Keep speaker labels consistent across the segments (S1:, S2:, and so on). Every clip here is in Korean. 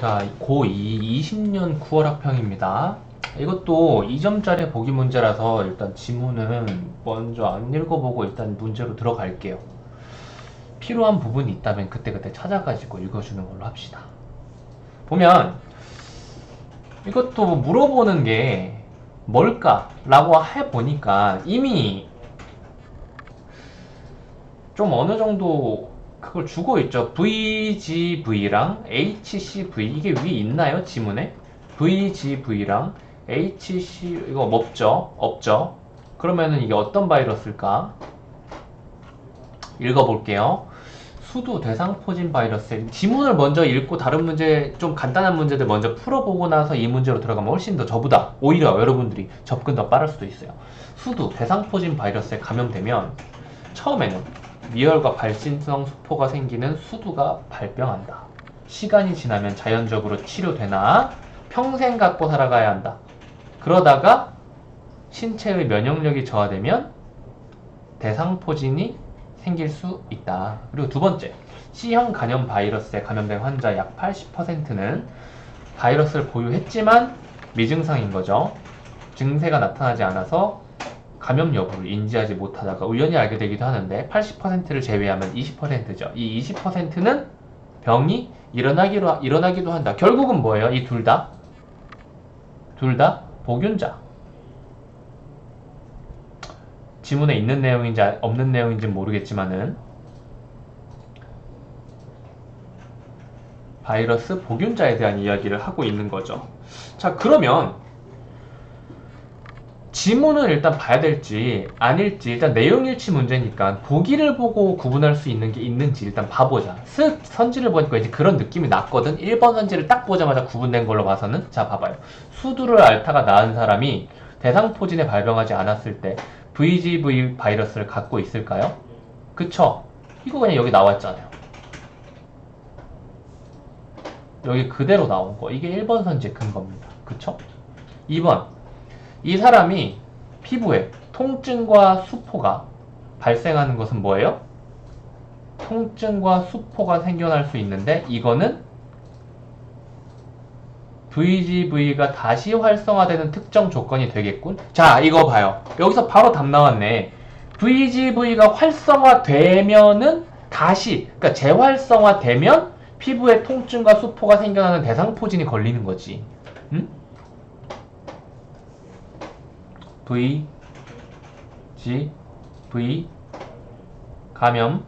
S1: 자, 고2 20년 9월 학평입니다. 이것도 2점짜리 보기 문제라서 일단 지문은 먼저 안 읽어보고 일단 문제로 들어갈게요. 필요한 부분이 있다면 그때그때 찾아가지고 읽어주는 걸로 합시다. 보면 이것도 물어보는 게 뭘까? 라고 해보니까 이미 좀 어느 정도 그걸 주고 있죠. VGV랑 HCV 이게 위에 있나요? 지문에? VGV랑 HC 이거 없죠? 없죠? 그러면은 이게 어떤 바이러스일까? 읽어볼게요. 수두 대상포진 바이러스. 지문을 먼저 읽고 다른 문제 좀 간단한 문제들 먼저 풀어보고 나서 이 문제로 들어가면 훨씬 더 저보다 오히려 여러분들이 접근 더 빠를 수도 있어요. 수두 대상포진 바이러스에 감염되면 처음에는 미열과 발진성 수포가 생기는 수두가 발병한다. 시간이 지나면 자연적으로 치료되나 평생 갖고 살아가야 한다. 그러다가 신체의 면역력이 저하되면 대상포진이 생길 수 있다. 그리고 두 번째, C형 간염 바이러스에 감염된 환자 약 80%는 바이러스를 보유했지만 미증상인 거죠. 증세가 나타나지 않아서 감염 여부를 인지하지 못하다가 우연히 알게 되기도 하는데 80%를 제외하면 20%죠. 이 20%는 병이 일어나기도 한다. 결국은 뭐예요? 이 둘 다? 둘 다 복균자. 지문에 있는 내용인지 없는 내용인지 모르겠지만은 바이러스 복균자에 대한 이야기를 하고 있는 거죠. 자, 그러면 지문은 일단 봐야 될지 아닐지 일단 내용일치 문제니까 보기를 보고 구분할 수 있는 게 있는지 일단 봐보자. 쓱 선지를 보니까 이제 그런 느낌이 났거든. 1번 선지를 딱 보자마자 구분된 걸로 봐서는 자 봐봐요. 수두를 앓다가 나은 사람이 대상포진에 발병하지 않았을 때 VGV 바이러스를 갖고 있을까요? 그쵸? 이거 그냥 여기 나왔잖아요. 여기 그대로 나온 거. 이게 1번 선지의 근거입니다. 그쵸? 2번. 이 사람이 피부에 통증과 수포가 발생하는 것은 뭐예요? 통증과 수포가 생겨날 수 있는데 이거는 VGV가 다시 활성화되는 특정 조건이 되겠군. 자, 이거 봐요. 여기서 바로 답 나왔네. VGV가 활성화되면은 다시, 그러니까 재활성화되면 피부에 통증과 수포가 생겨나는 대상포진이 걸리는 거지. 응? VGV 감염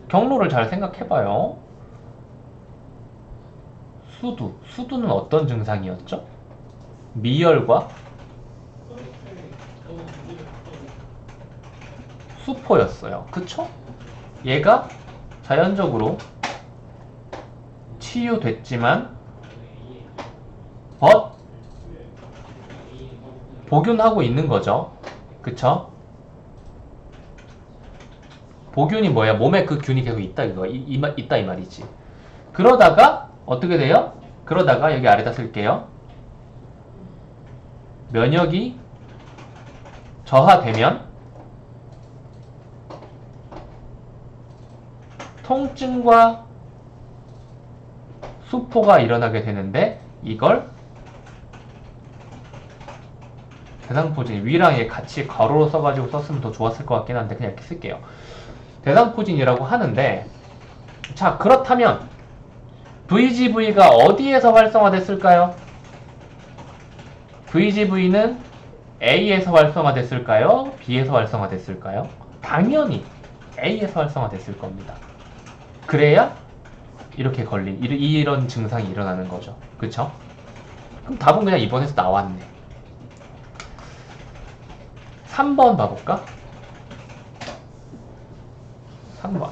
S1: 경로를 잘 생각해봐요. 수두는 어떤 증상이었죠? 미열과 수포였어요. 그쵸? 얘가 자연적으로 치유됐지만 복균하고 있는 거죠. 그쵸? 복균이 뭐야? 몸에 그 균이 계속 있다 있다 이 말이지. 그러다가 어떻게 돼요? 그러다가 여기 아래다 쓸게요. 면역이 저하되면 통증과 수포가 일어나게 되는데 이걸 대상포진 위랑 얘 같이 괄호로 써가지고 썼으면 더 좋았을 것 같긴 한데 그냥 이렇게 쓸게요. 대상포진이라고 하는데 자 그렇다면 VGV가 어디에서 활성화됐을까요? VGV는 A에서 활성화됐을까요? B에서 활성화됐을까요? 당연히 A에서 활성화됐을 겁니다. 그래야 이렇게 걸린 이런 증상이 일어나는 거죠. 그쵸? 그럼 답은 그냥 이번에서 나왔네. 3번 봐볼까? 3번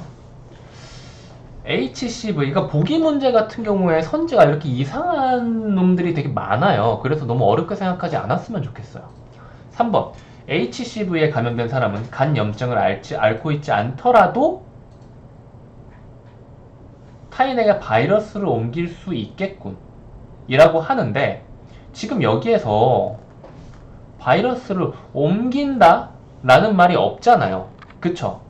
S1: HCV가 보기 문제 같은 경우에 선지가 이렇게 이상한 놈들이 되게 많아요. 그래서 너무 어렵게 생각하지 않았으면 좋겠어요. 3번 HCV에 감염된 사람은 간 염증을 앓고 있지 않더라도 타인에게 바이러스를 옮길 수 있겠군 이라고 하는데 지금 여기에서 바이러스를 옮긴다 라는 말이 없잖아요. 그쵸?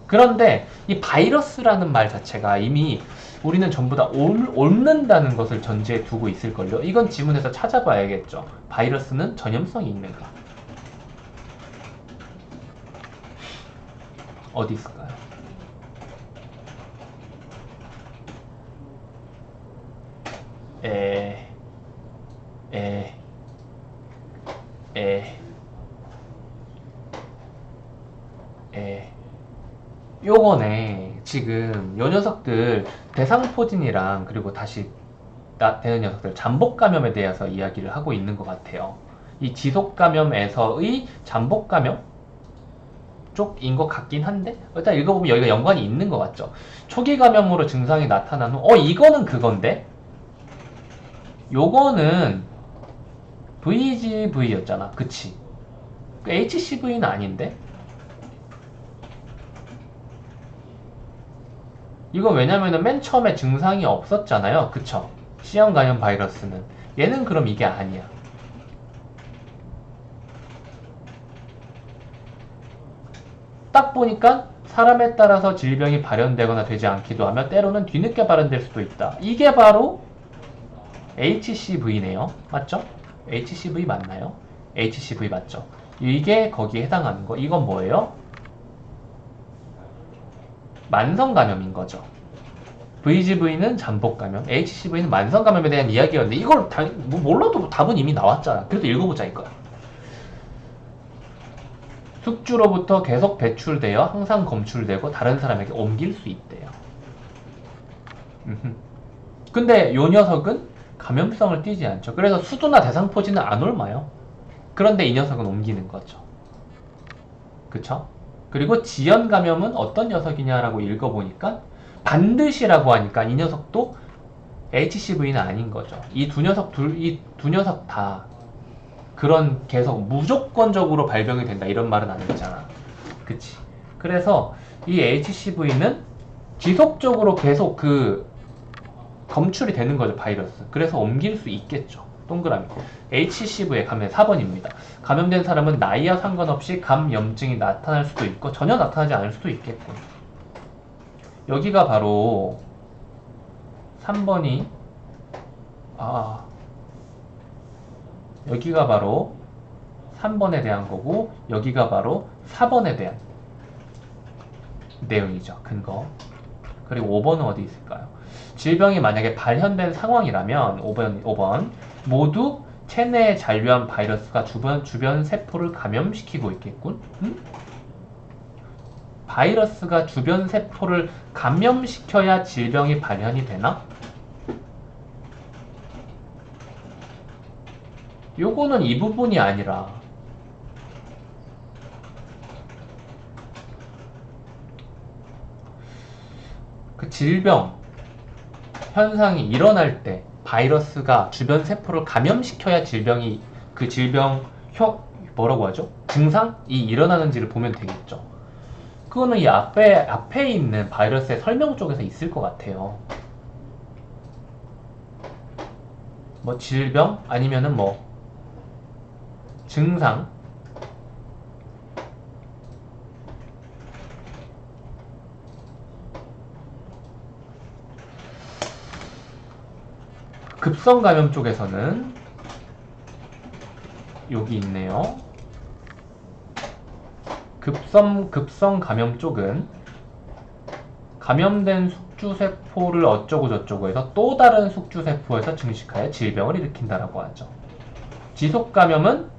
S1: 그런데 이 바이러스라는 말 자체가 이미 우리는 전부 다 옮는다는 것을 전제에 두고 있을걸요. 이건 지문에서 찾아봐야겠죠. 바이러스는 전염성이 있는가? 어디 있을까요? 에, 에, 에, 요거네. 지금 요 녀석들 대상포진이랑 그리고 다시 되는 녀석들 잠복 감염에 대해서 이야기를 하고 있는 것 같아요. 이 지속 감염에서의 잠복 감염 쪽인 것 같긴 한데 일단 읽어보면 여기가 연관이 있는 것 같죠. 초기 감염으로 증상이 나타난 후 이거는 그건데 요거는 VGV였잖아. 그치? HCV는 아닌데? 이건 왜냐면은 맨 처음에 증상이 없었잖아요. 그쵸? C형 감염 바이러스는. 얘는 그럼 이게 아니야. 딱 보니까 사람에 따라서 질병이 발현되거나 되지 않기도 하며 때로는 뒤늦게 발현될 수도 있다. 이게 바로 HCV네요. 맞죠? HCV 맞나요? HCV 맞죠? 이게 거기에 해당하는 거. 이건 뭐예요? 만성감염인 거죠. VGV는 잠복감염, HCV는 만성감염에 대한 이야기였는데 이걸 몰라도 답은 이미 나왔잖아. 그래도 읽어보자 이거야. 숙주로부터 계속 배출되어 항상 검출되고 다른 사람에게 옮길 수 있대요. 근데 요 녀석은 감염성을 띠지 않죠. 그래서 수두나 대상포진은 안 옮아요. 그런데 이 녀석은 옮기는 거죠. 그쵸? 그리고 지연 감염은 어떤 녀석이냐라고 읽어보니까 반드시라고 하니까 이 녀석도 HCV는 아닌 거죠. 이 두 녀석 다 그런 계속 무조건적으로 발병이 된다 이런 말은 안 했잖아. 그치? 그래서 이 HCV는 지속적으로 계속 검출이 되는 거죠, 바이러스. 그래서 옮길 수 있겠죠. 동그라미. HCV에 가면 4번입니다. 감염된 사람은 나이와 상관없이 감염증이 나타날 수도 있고 전혀 나타나지 않을 수도 있겠고. 여기가 바로 3번이 여기가 바로 3번에 대한 거고 여기가 바로 4번에 대한 내용이죠. 근거. 그리고 5번은 어디 있을까요? 질병이 만약에 발현된 상황이라면 5번 모두 체내에 잔류한 바이러스가 주변 세포를 감염시키고 있겠군? 바이러스가 주변 세포를 감염시켜야 질병이 발현이 되나? 요거는 이 부분이 아니라 그 질병 현상이 일어날 때 바이러스가 주변 세포를 감염시켜야 질병이 뭐라고 하죠? 증상이 일어나는지를 보면 되겠죠. 그거는 이 앞에 있는 바이러스의 설명 쪽에서 있을 것 같아요. 뭐 질병 아니면은 뭐 증상 급성 감염 쪽에서는 여기 있네요. 급성 감염 쪽은 감염된 숙주세포를 어쩌고 저쩌고 해서 또 다른 숙주세포에서 증식하여 질병을 일으킨다라고 하죠. 지속 감염은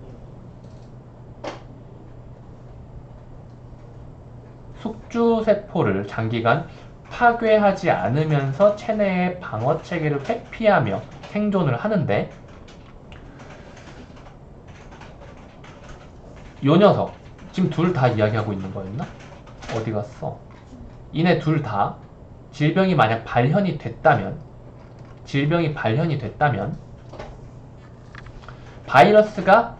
S1: 숙주세포를 장기간 파괴하지 않으면서 체내의 방어체계를 회피하며 생존을 하는데 요 녀석 지금 둘 다 이야기하고 있는 거였나? 어디 갔어? 이네 둘 다 질병이 만약 발현이 됐다면 바이러스가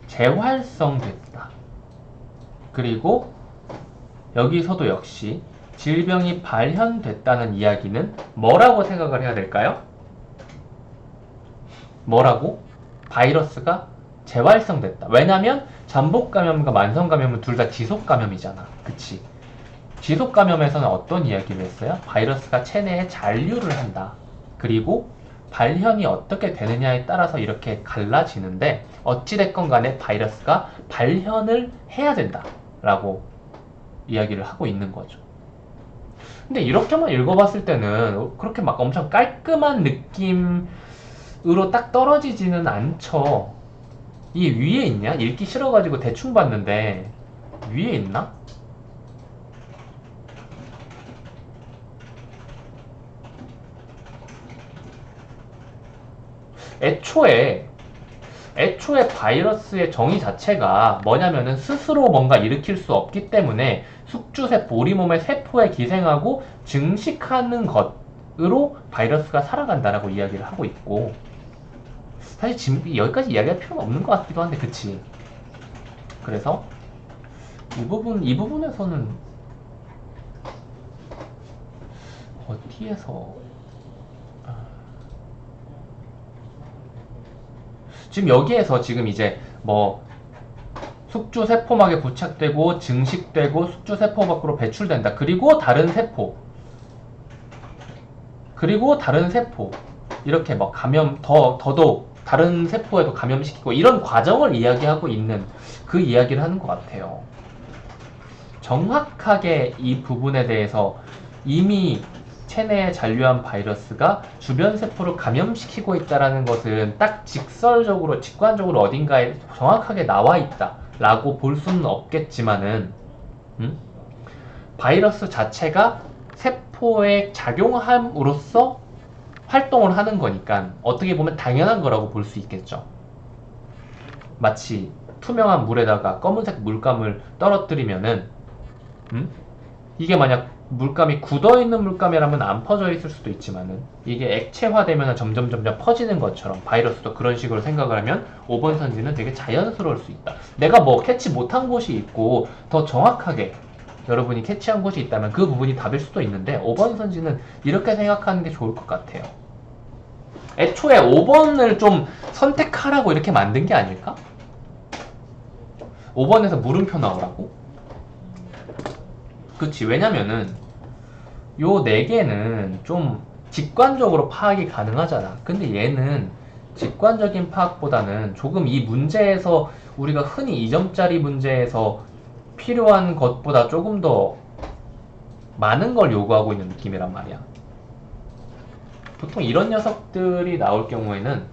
S1: 재활성됐다. 그리고 여기서도 역시 질병이 발현됐다는 이야기는 뭐라고 생각을 해야 될까요? 뭐라고? 바이러스가 재활성됐다. 왜냐면 잠복감염과 만성감염은 둘 다 지속감염이잖아. 그치? 지속 감염에서는 어떤 이야기를 했어요? 바이러스가 체내에 잔류를 한다. 그리고 발현이 어떻게 되느냐에 따라서 이렇게 갈라지는데 어찌됐건 간에 바이러스가 발현을 해야 된다 라고 이야기를 하고 있는 거죠. 근데 이렇게만 읽어봤을 때는 그렇게 막 엄청 깔끔한 느낌으로 딱 떨어지지는 않죠. 이게 위에 있냐? 읽기 싫어가지고 대충 봤는데 위에 있나? 애초에 바이러스의 정의 자체가 뭐냐면은 스스로 뭔가 일으킬 수 없기 때문에 숙주세포, 우리 몸의 세포에 기생하고 증식하는 것으로 바이러스가 살아간다라고 이야기를 하고 있고, 사실 지금 여기까지 이야기할 필요는 없는 것 같기도 한데, 그치? 그래서 이 부분에서는 어디에서 지금 여기에서 지금 이제 뭐 숙주 세포막에 부착되고 증식되고 숙주 세포 밖으로 배출된다. 그리고 다른 세포 이렇게 뭐 더더욱 다른 세포에도 감염시키고 이런 과정을 이야기하고 있는 그 이야기를 하는 것 같아요. 정확하게 이 부분에 대해서 이미 체내에 잔류한 바이러스가 주변 세포를 감염시키고 있다는 것은 딱 직관적으로 어딘가에 정확하게 나와 있다라고 볼 수는 없겠지만은, 바이러스 자체가 세포에 작용함으로써 활동을 하는 거니까 어떻게 보면 당연한 거라고 볼 수 있겠죠. 마치 투명한 물에다가 검은색 물감을 떨어뜨리면은, 이게 만약 물감이 굳어있는 물감이라면 안 퍼져 있을 수도 있지만은 이게 액체화되면 점점 퍼지는 것처럼 바이러스도 그런 식으로 생각을 하면 5번 선지는 되게 자연스러울 수 있다. 내가 뭐 캐치 못한 곳이 있고 더 정확하게 여러분이 캐치한 곳이 있다면 그 부분이 답일 수도 있는데 5번 선지는 이렇게 생각하는 게 좋을 것 같아요. 애초에 5번을 좀 선택하라고 이렇게 만든 게 아닐까? 5번에서 물음표 나오라고? 그치, 왜냐면은 요 4개는 좀 직관적으로 파악이 가능하잖아. 근데 얘는 직관적인 파악보다는 조금 이 문제에서 우리가 흔히 2점짜리 문제에서 필요한 것보다 조금 더 많은 걸 요구하고 있는 느낌이란 말이야. 보통 이런 녀석들이 나올 경우에는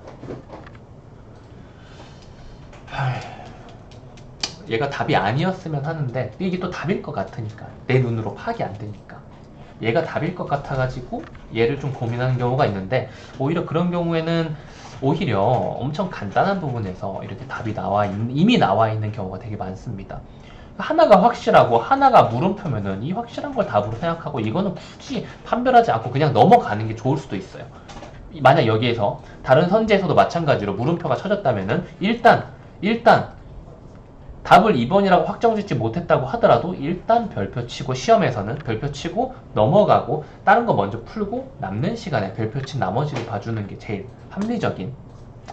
S1: 얘가 답이 아니었으면 하는데 이게 또 답일 것 같으니까 내 눈으로 파악이 안 되니까 얘가 답일 것 같아가지고 얘를 좀 고민하는 경우가 있는데, 오히려 그런 경우에는 오히려 엄청 간단한 부분에서 이렇게 답이 이미 나와 있는 경우가 되게 많습니다. 하나가 확실하고 하나가 물음표면은 이 확실한 걸 답으로 생각하고 이거는 굳이 판별하지 않고 그냥 넘어가는 게 좋을 수도 있어요. 만약 여기에서 다른 선지에서도 마찬가지로 물음표가 쳐졌다면은 일단 답을 2번이라고 확정짓지 못했다고 하더라도 일단 별표 치고, 시험에서는 별표 치고 넘어가고 다른 거 먼저 풀고 남는 시간에 별표 친 나머지를 봐주는 게 제일 합리적인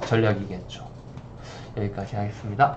S1: 전략이겠죠. 여기까지 하겠습니다.